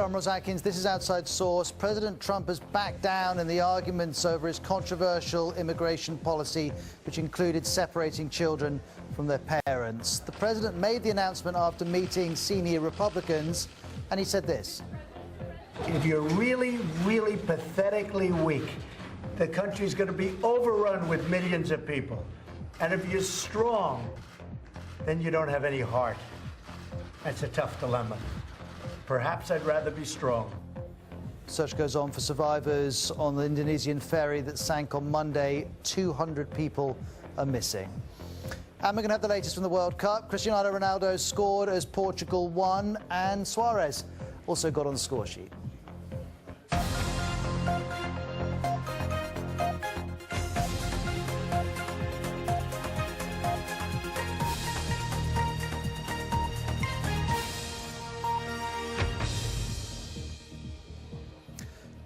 I'm Ross Atkins. This is Outside Source. President Trump has backed down in the arguments over his controversial immigration policy, which included separating children from their parents. The president made the announcement after meeting senior Republicans, and he said this. If you're really, really pathetically weak, the country's going to be overrun with millions of people. And if you're strong, then you don't have any heart. That's a tough dilemma. Perhaps I'd rather be strong. Search goes on for survivors on the Indonesian ferry that sank on Monday. 200 people are missing. And we're going to have the latest from the World Cup. Cristiano Ronaldo scored as Portugal won, and Suarez also got on the score sheet.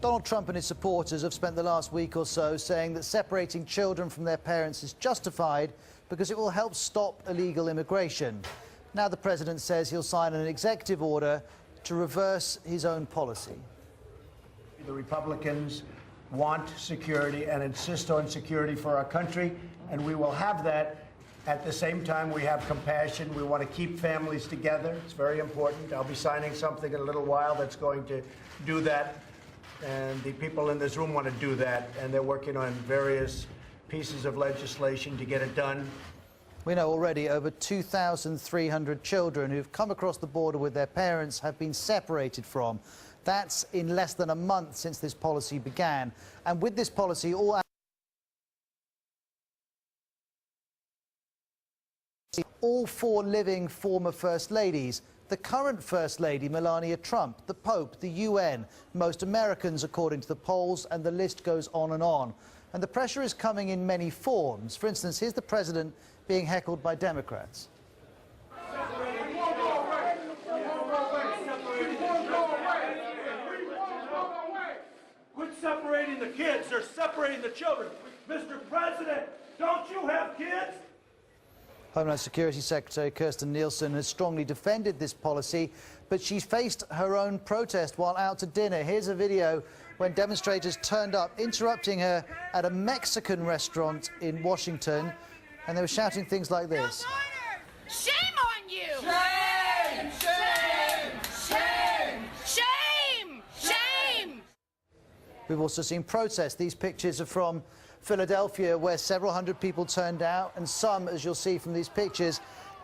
Donald Trump and his supporters have spent the last week or so saying that separating children from their parents is justified because it will help stop illegal immigration. Now the president says he'll sign an executive order to reverse his own policy. The Republicans want security and insist on security for our country, and we will have that. At the same time, we have compassion. We want to keep families together. It's very important. I'll be signing something in a little while that's going to do that. And the people in this room want to do that, and they're working on various pieces of legislation to get it done. We know already over 2,300 children who've come across the border with their parents have been separated from. That's in less than a month since this policy began. And with this policy, all four living former First Ladies, the current First Lady, Melania Trump, the Pope, the UN, most Americans, according to the polls, and the list goes on and on. And the pressure is coming in many forms. For instance, here's the president being heckled by Democrats. Quit separating the kids. They're separating the children. Mr. President, don't you have kids? Homeland Security Secretary Kirstjen Nielsen has strongly defended this policy, but she's faced her own protest while out to dinner. Here's a video when demonstrators turned up, interrupting her at a Mexican restaurant in Washington, and they were shouting things like this. Shame on you! Shame! Shame! Shame! Shame! Shame! We've also seen protests. These pictures are from Philadelphia, where several hundred people turned out, and some, as you'll see from these pictures,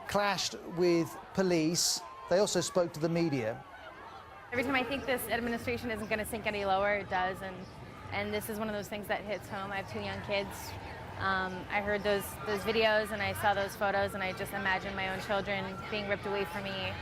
clashed with police. They also spoke to the media. Every time I think this administration isn't going to sink any lower, it does, and this is one of those things that hits home. I have two young kids. I heard those videos and I saw those photos, and I just imagined my own children being ripped away from me.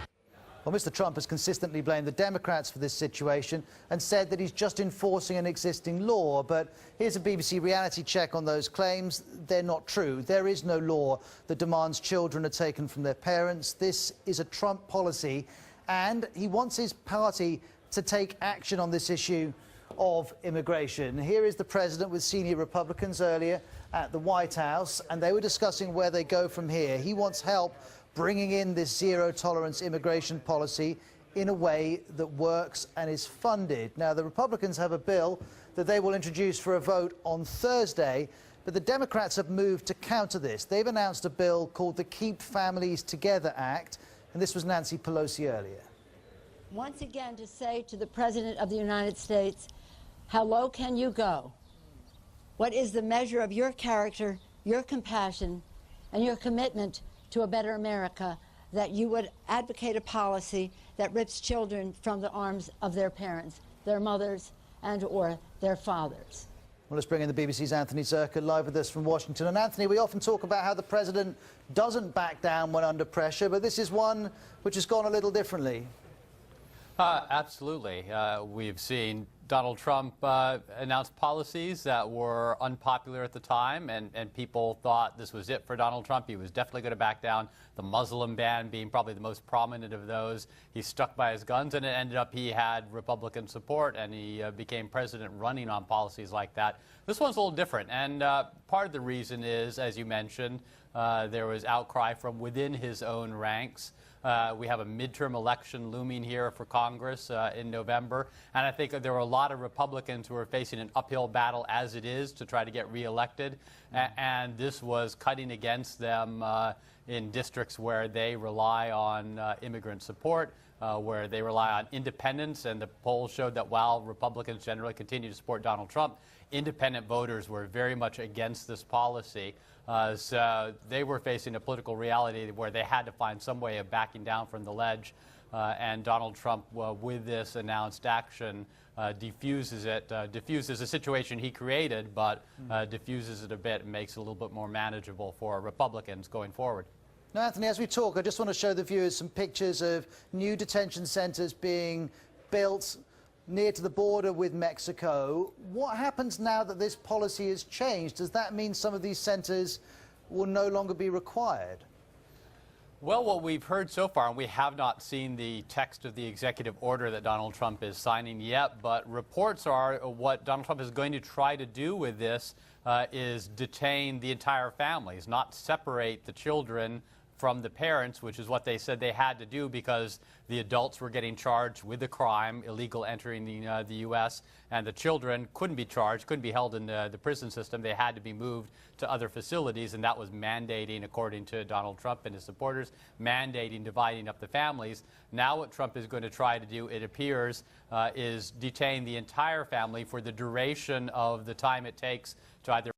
Well, Mr. Trump has consistently blamed the Democrats for this situation and said that he's just enforcing an existing law. But here's a BBC reality check on those claims. They're not true. There is no law that demands children are taken from their parents. This is a Trump policy, and he wants his party to take action on this issue of immigration. Here is the president with senior Republicans earlier at the White House, and they were discussing where they go from here. He wants help bringing in this zero-tolerance immigration policy in a way that works and is funded. Now, the Republicans have a bill that they will introduce for a vote on Thursday, but the Democrats have moved to counter this. They've announced a bill called the Keep Families Together Act, and this was Nancy Pelosi earlier. Once again, to say to the President of the United States, how low can you go? What is the measure of your character, your compassion, and your commitment to a better America, that you would advocate a policy that rips children from the arms of their parents, their mothers, and or their fathers? Well, let's bring in the BBC's Anthony Zerka live with us from Washington. And Anthony, we often talk about how the president doesn't back down when under pressure, but this is one which has gone a little differently. Absolutely. We've seen Donald Trump announce policies that were unpopular at the time, and people thought this was it for Donald Trump. He was definitely going to back down. The Muslim ban being probably the most prominent of those. He stuck by his guns, and it ended up he had Republican support, and he became president running on policies like that. This one's a little different, and part of the reason is, as you mentioned, there was outcry from within his own ranks. We have a midterm election looming here for Congress in November. And I think there were a lot of Republicans who are facing an uphill battle as it is to try to get reelected. And this was cutting against them in districts where they rely on immigrant support, where they rely on independents. And the polls showed that while Republicans generally continue to support Donald Trump, independent voters were very much against this policy. So they were facing a political reality where they had to find some way of backing down from the ledge. And Donald Trump, with this announced action, diffuses a situation he created, but diffuses it a bit and makes it a little bit more manageable for Republicans going forward. Now, Anthony, as we talk, I just want to show the viewers some pictures of new detention centres being built near to the border with Mexico. What happens now that this policy has changed? Does that mean some of these centres will no longer be required? Well, what we've heard so far, and we have not seen the text of the executive order that Donald Trump is signing yet, but reports are what Donald Trump is going to try to do with this is detain the entire families, not separate the children from the parents, which is what they said they had to do because the adults were getting charged with the crime, illegal entering the U.S., and the children couldn't be charged, couldn't be held in the prison system. They had to be moved to other facilities, and that was mandating, according to Donald Trump and his supporters, mandating dividing up the families. Now what Trump is going to try to do, it appears, is detain the entire family for the duration of the time it takes to either